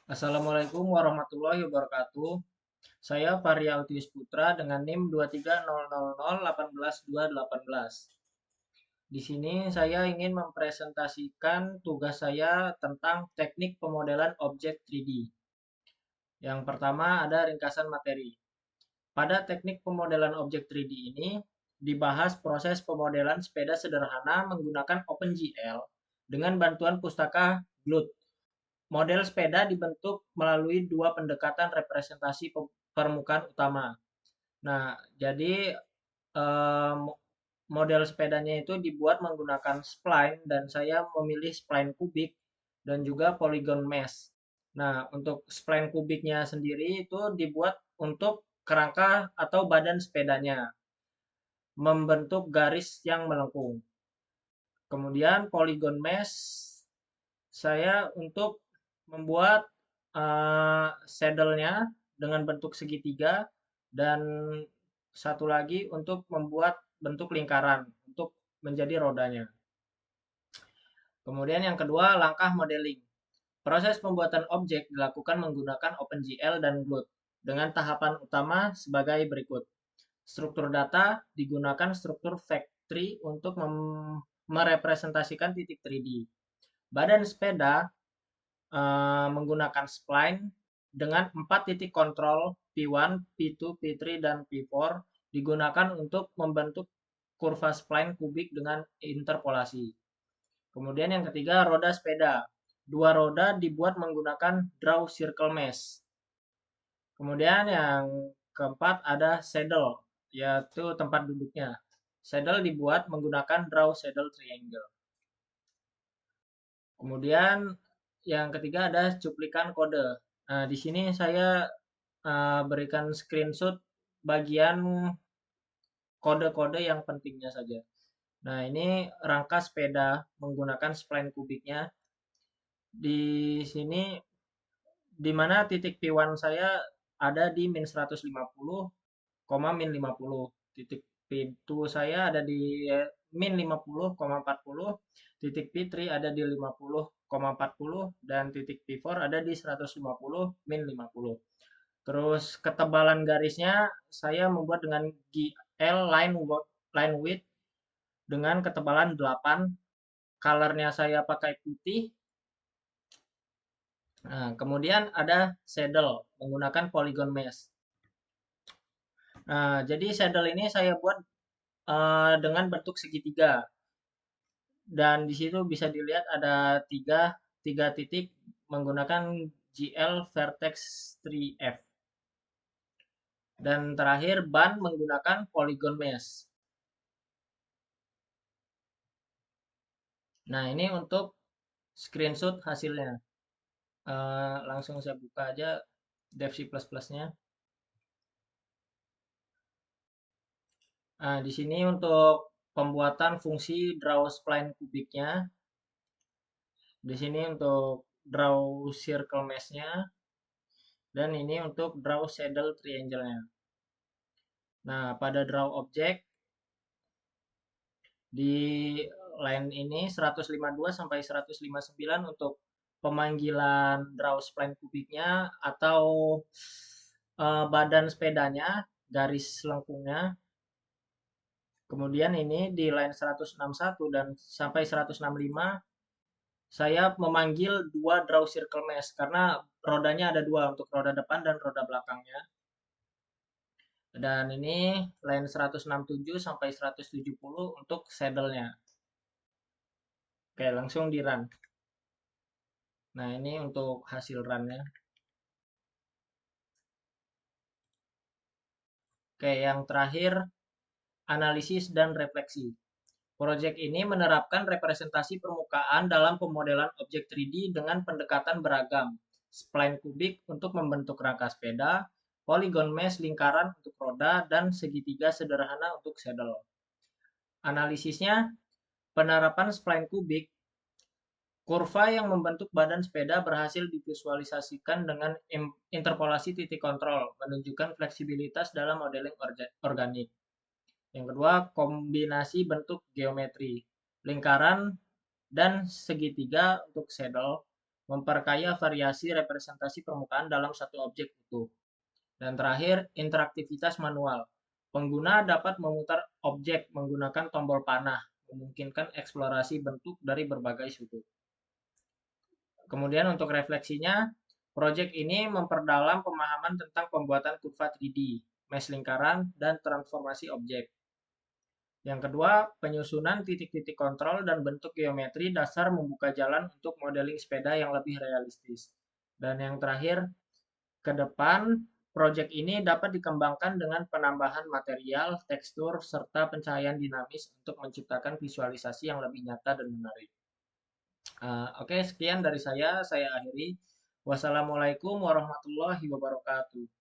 Assalamualaikum warahmatullahi wabarakatuh. Saya Faria Utius Putra dengan NIM 23000181218. Di sini saya ingin mempresentasikan tugas saya tentang teknik pemodelan objek 3D. Yang pertama ada ringkasan materi. Pada teknik pemodelan objek 3D ini dibahas proses pemodelan sepeda sederhana menggunakan OpenGL dengan bantuan pustaka GLUT. Model sepeda dibentuk melalui dua pendekatan representasi permukaan utama. Nah, jadi model sepedanya itu dibuat menggunakan spline dan saya memilih spline kubik dan juga polygon mesh. Nah, untuk spline kubiknya sendiri itu dibuat untuk kerangka atau badan sepedanya, membentuk garis yang melengkung. Kemudian polygon mesh saya untuk membuat saddle-nya dengan bentuk segitiga dan satu lagi untuk membuat bentuk lingkaran untuk menjadi rodanya. Kemudian yang kedua, langkah modeling. Proses pembuatan objek dilakukan menggunakan OpenGL dan GLUT dengan tahapan utama sebagai berikut. Struktur data digunakan struktur factory untuk merepresentasikan titik 3D. Badan sepeda menggunakan spline dengan 4 titik kontrol P1, P2, P3, dan P4 digunakan untuk membentuk kurva spline kubik dengan interpolasi. Kemudian yang ketiga, roda sepeda. Dua roda dibuat menggunakan draw circle mesh. Kemudian yang keempat ada saddle, yaitu tempat duduknya. Saddle dibuat menggunakan draw saddle triangle. Kemudian yang ketiga ada cuplikan kode. Nah, di sini saya berikan screenshot bagian kode-kode yang pentingnya saja. Nah, ini rangka sepeda menggunakan spline kubiknya. Di sini di mana titik P1 saya ada di min 150, min 50. Titik P2 saya ada di min 50,40, titik P3 ada di 50,40, dan titik P4 ada di 150 min 50. Terus ketebalan garisnya saya membuat dengan GL line width dengan ketebalan 8. Colornya saya pakai putih. Nah, kemudian ada saddle menggunakan polygon mesh. Nah, jadi saddle ini saya buat dengan bentuk segitiga. Dan di situ bisa dilihat ada tiga titik menggunakan GL vertex 3F. Dan terakhir ban menggunakan polygon mesh. Nah, ini untuk screenshot hasilnya. Langsung saya buka aja dev C++ nya. Nah, di sini untuk pembuatan fungsi draw spline kubiknya. Di sini untuk draw circle mesh-nya. Dan ini untuk draw saddle triangle-nya. Nah, pada draw object di line ini 152 sampai 159 untuk pemanggilan draw spline kubiknya atau badan sepedanya, garis lengkungnya. Kemudian ini di line 161 dan sampai 165 saya memanggil dua draw circle mesh karena rodanya ada dua untuk roda depan dan roda belakangnya. Dan ini line 167 sampai 170 untuk saddle-nya. Oke, langsung di run. Nah, ini untuk hasil run-nya. Oke, yang terakhir analisis dan refleksi. Proyek ini menerapkan representasi permukaan dalam pemodelan objek 3D dengan pendekatan beragam. Spline kubik untuk membentuk rangka sepeda, polygon mesh lingkaran untuk roda, dan segitiga sederhana untuk saddle. Analisisnya, penerapan spline kubik, kurva yang membentuk badan sepeda berhasil divisualisasikan dengan interpolasi titik kontrol, menunjukkan fleksibilitas dalam modeling organik. Yang kedua, kombinasi bentuk geometri, lingkaran dan segitiga untuk saddle. memperkaya variasi representasi permukaan dalam satu objek utuh. Dan terakhir, interaktivitas manual. Pengguna dapat memutar objek menggunakan tombol panah, memungkinkan eksplorasi bentuk dari berbagai sudut. Kemudian untuk refleksinya, proyek ini memperdalam pemahaman tentang pembuatan kurva 3D, mesh lingkaran, dan transformasi objek. Yang kedua, penyusunan titik-titik kontrol dan bentuk geometri dasar membuka jalan untuk modeling sepeda yang lebih realistis. Dan yang terakhir, ke depan, proyek ini dapat dikembangkan dengan penambahan material, tekstur, serta pencahayaan dinamis untuk menciptakan visualisasi yang lebih nyata dan menarik. Oke, sekian dari saya akhiri. Wassalamualaikum warahmatullahi wabarakatuh.